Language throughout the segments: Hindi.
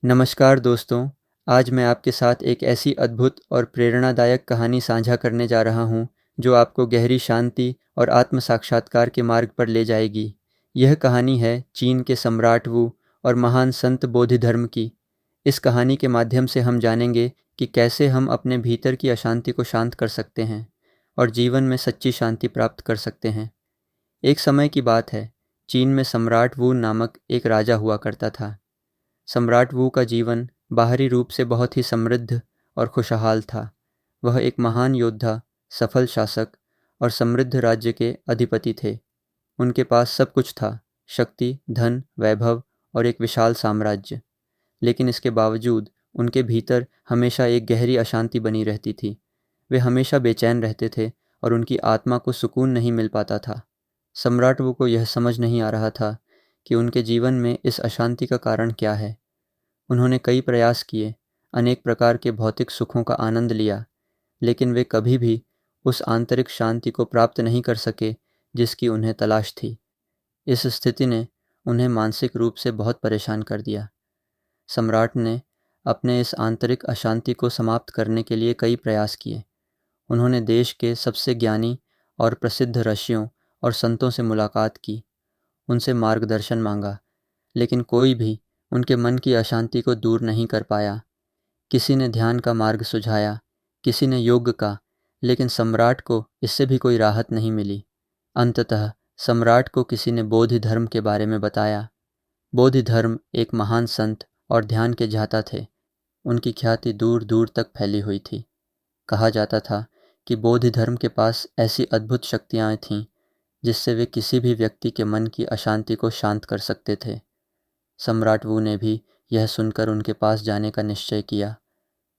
नमस्कार दोस्तों, आज मैं आपके साथ एक ऐसी अद्भुत और प्रेरणादायक कहानी साझा करने जा रहा हूँ, जो आपको गहरी शांति और आत्म साक्षात्कार के मार्ग पर ले जाएगी। यह कहानी है चीन के सम्राट वू और महान संत बोधिधर्म की। इस कहानी के माध्यम से हम जानेंगे कि कैसे हम अपने भीतर की अशांति को शांत कर सकते हैं और जीवन में सच्ची शांति प्राप्त कर सकते हैं। एक समय की बात है, चीन में सम्राट वू नामक एक राजा हुआ करता था। सम्राट वू का जीवन बाहरी रूप से बहुत ही समृद्ध और खुशहाल था। वह एक महान योद्धा, सफल शासक और समृद्ध राज्य के अधिपति थे। उनके पास सब कुछ था, शक्ति, धन, वैभव और एक विशाल साम्राज्य। लेकिन इसके बावजूद उनके भीतर हमेशा एक गहरी अशांति बनी रहती थी। वे हमेशा बेचैन रहते थे और उनकी आत्मा को सुकून नहीं मिल पाता था। सम्राट वू को यह समझ नहीं आ रहा था कि उनके जीवन में इस अशांति का कारण क्या है। उन्होंने कई प्रयास किए, अनेक प्रकार के भौतिक सुखों का आनंद लिया, लेकिन वे कभी भी उस आंतरिक शांति को प्राप्त नहीं कर सके जिसकी उन्हें तलाश थी। इस स्थिति ने उन्हें मानसिक रूप से बहुत परेशान कर दिया। सम्राट ने अपने इस आंतरिक अशांति को समाप्त करने के लिए कई प्रयास किए। उन्होंने देश के सबसे ज्ञानी और प्रसिद्ध ऋषियों और संतों से मुलाकात की, उनसे मार्गदर्शन मांगा, लेकिन कोई भी उनके मन की अशांति को दूर नहीं कर पाया। किसी ने ध्यान का मार्ग सुझाया, किसी ने योग का, लेकिन सम्राट को इससे भी कोई राहत नहीं मिली। अंततः सम्राट को किसी ने बोधि धर्म के बारे में बताया। बोधि धर्म एक महान संत और ध्यान के जाता थे। उनकी ख्याति दूर दूर तक फैली हुई थी। कहा जाता था कि बोधि धर्म के पास ऐसी अद्भुत शक्तियाँ थीं जिससे वे किसी भी व्यक्ति के मन की अशांति को शांत कर सकते थे। सम्राट वू ने भी यह सुनकर उनके पास जाने का निश्चय किया।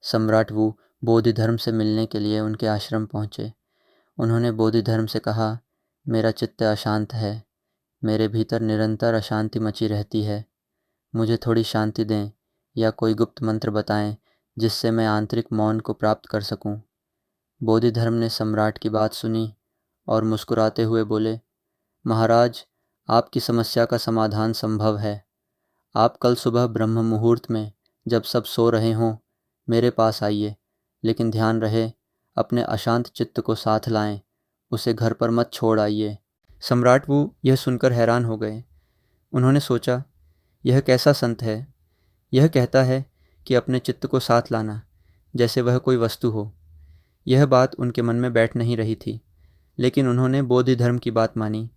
सम्राट वू बोधि धर्म से मिलने के लिए उनके आश्रम पहुँचे। उन्होंने बोधि धर्म से कहा, मेरा चित्त अशांत है, मेरे भीतर निरंतर अशांति मची रहती है। मुझे थोड़ी शांति दें या कोई गुप्त मंत्र बताएं जिससे मैं आंतरिक मौन को प्राप्त कर सकूं। बोधि धर्म ने सम्राट की बात सुनी और मुस्कुराते हुए बोले, महाराज, आपकी समस्या का समाधान संभव है। आप कल सुबह ब्रह्म मुहूर्त में, जब सब सो रहे हों, मेरे पास आइए, लेकिन ध्यान रहे अपने अशांत चित्त को साथ लाएं, उसे घर पर मत छोड़ आइए। सम्राट वू यह सुनकर हैरान हो गए। उन्होंने सोचा, यह कैसा संत है? यह कहता है कि अपने चित्त को साथ लाना, जैसे वह कोई वस्तु हो। यह बात उनके मन में बैठ नहीं रही थी, लेकिन उन्होंने बोधि धर्म की बात मानी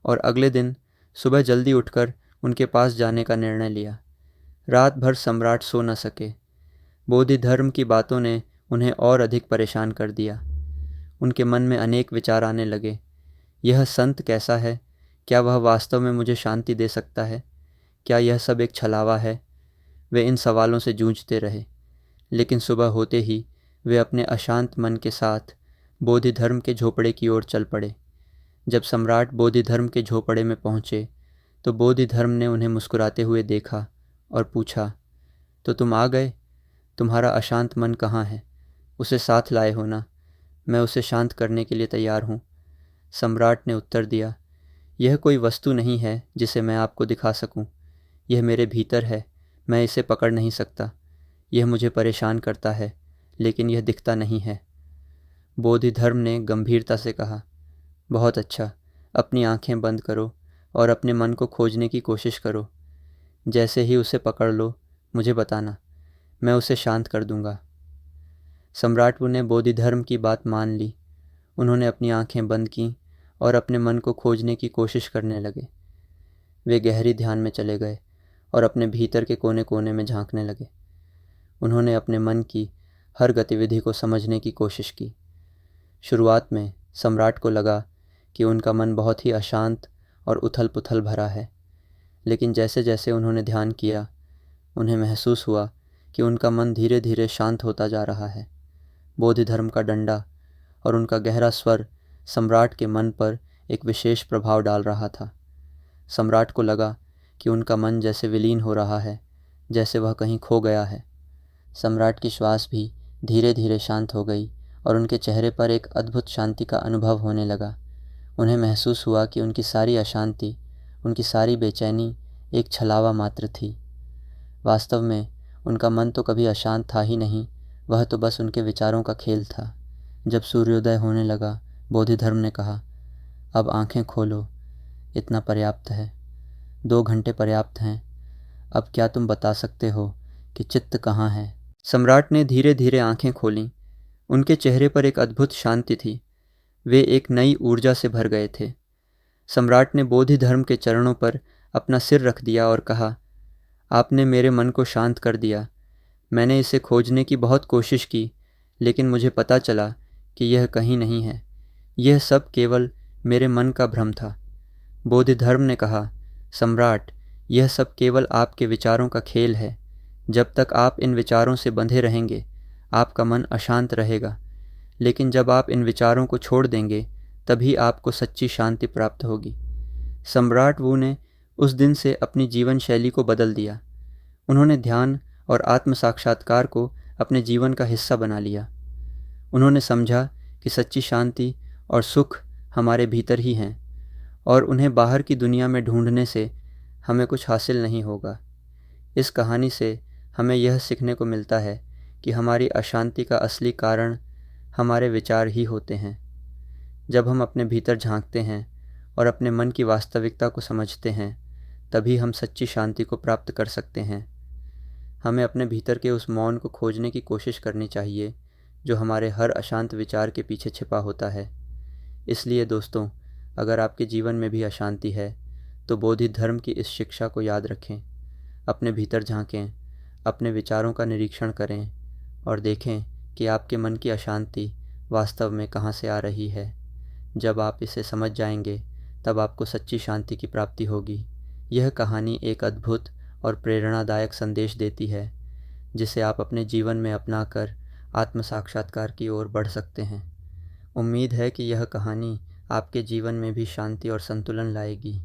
और अगले दिन सुबह जल्दी उठकर उनके पास जाने का निर्णय लिया। रात भर सम्राट सो न सके। बोधि धर्म की बातों ने उन्हें और अधिक परेशान कर दिया। उनके मन में अनेक विचार आने लगे। यह संत कैसा है? क्या वह वास्तव में मुझे शांति दे सकता है? क्या यह सब एक छलावा है? वे इन सवालों से जूझते रहे, लेकिन सुबह होते ही वे अपने अशांत मन के साथ बोधि धर्म के झोपड़े की ओर चल पड़े। जब सम्राट बोधि धर्म के झोपड़े में पहुँचे तो बोधि धर्म ने उन्हें मुस्कुराते हुए देखा और पूछा, तो तुम आ गए? तुम्हारा अशांत मन कहाँ है? उसे साथ लाए हो ना? मैं उसे शांत करने के लिए तैयार हूँ। सम्राट ने उत्तर दिया, यह कोई वस्तु नहीं है जिसे मैं आपको दिखा सकूं। यह मेरे भीतर है, मैं इसे पकड़ नहीं सकता। यह मुझे परेशान करता है, लेकिन यह दिखता नहीं है। बोधि धर्म ने गंभीरता से कहा, बहुत अच्छा, अपनी आंखें बंद करो और अपने मन को खोजने की कोशिश करो। जैसे ही उसे पकड़ लो, मुझे बताना, मैं उसे शांत कर दूंगा। सम्राट वू ने बोधि धर्म की बात मान ली। उन्होंने अपनी आंखें बंद कीं और अपने मन को खोजने की कोशिश करने लगे। वे गहरी ध्यान में चले गए और अपने भीतर के कोने कोने में झांकने लगे। उन्होंने अपने मन की हर गतिविधि को समझने की कोशिश की। शुरुआत में सम्राट को लगा कि उनका मन बहुत ही अशांत और उथल पुथल भरा है, लेकिन जैसे जैसे उन्होंने ध्यान किया, उन्हें महसूस हुआ कि उनका मन धीरे धीरे शांत होता जा रहा है। बोधि धर्म का डंडा और उनका गहरा स्वर सम्राट के मन पर एक विशेष प्रभाव डाल रहा था। सम्राट को लगा कि उनका मन जैसे विलीन हो रहा है, जैसे वह कहीं खो गया है। सम्राट की श्वास भी धीरे धीरे शांत हो गई और उनके चेहरे पर एक अद्भुत शांति का अनुभव होने लगा। उन्हें महसूस हुआ कि उनकी सारी अशांति, उनकी सारी बेचैनी एक छलावा मात्र थी। वास्तव में उनका मन तो कभी अशांत था ही नहीं, वह तो बस उनके विचारों का खेल था। जब सूर्योदय होने लगा, बोधिधर्म ने कहा, अब आंखें खोलो, इतना पर्याप्त है। 2 घंटे पर्याप्त हैं। अब क्या तुम बता सकते हो कि चित्त कहाँ है? सम्राट ने धीरे धीरे आंखें खोलीं। उनके चेहरे पर एक अद्भुत शांति थी। वे एक नई ऊर्जा से भर गए थे। सम्राट ने बोधिधर्म के चरणों पर अपना सिर रख दिया और कहा, आपने मेरे मन को शांत कर दिया। मैंने इसे खोजने की बहुत कोशिश की, लेकिन मुझे पता चला कि यह कहीं नहीं है। यह सब केवल मेरे मन का भ्रम था। बोधिधर्म ने कहा, सम्राट, यह सब केवल आपके विचारों का खेल है। जब तक आप इन विचारों से बंधे रहेंगे, आपका मन अशांत रहेगा। लेकिन जब आप इन विचारों को छोड़ देंगे, तभी आपको सच्ची शांति प्राप्त होगी। सम्राट वू ने उस दिन से अपनी जीवन शैली को बदल दिया। उन्होंने ध्यान और आत्म साक्षात्कार को अपने जीवन का हिस्सा बना लिया। उन्होंने समझा कि सच्ची शांति और सुख हमारे भीतर ही हैं और उन्हें बाहर की दुनिया में ढूंढने से हमें कुछ हासिल नहीं होगा। इस कहानी से हमें यह सीखने को मिलता है कि हमारी अशांति का असली कारण हमारे विचार ही होते हैं। जब हम अपने भीतर झांकते हैं और अपने मन की वास्तविकता को समझते हैं, तभी हम सच्ची शांति को प्राप्त कर सकते हैं। हमें अपने भीतर के उस मौन को खोजने की कोशिश करनी चाहिए जो हमारे हर अशांत विचार के पीछे छिपा होता है। इसलिए दोस्तों, अगर आपके जीवन में भी अशांति है, तो बोधि धर्म की इस शिक्षा को याद रखें। अपने भीतर झांकें, अपने विचारों का निरीक्षण करें और देखें कि आपके मन की अशांति वास्तव में कहाँ से आ रही है। जब आप इसे समझ जाएंगे, तब आपको सच्ची शांति की प्राप्ति होगी। यह कहानी एक अद्भुत और प्रेरणादायक संदेश देती है, जिसे आप अपने जीवन में अपनाकर आत्म साक्षात्कार की ओर बढ़ सकते हैं। उम्मीद है कि यह कहानी आपके जीवन में भी शांति और संतुलन लाएगी।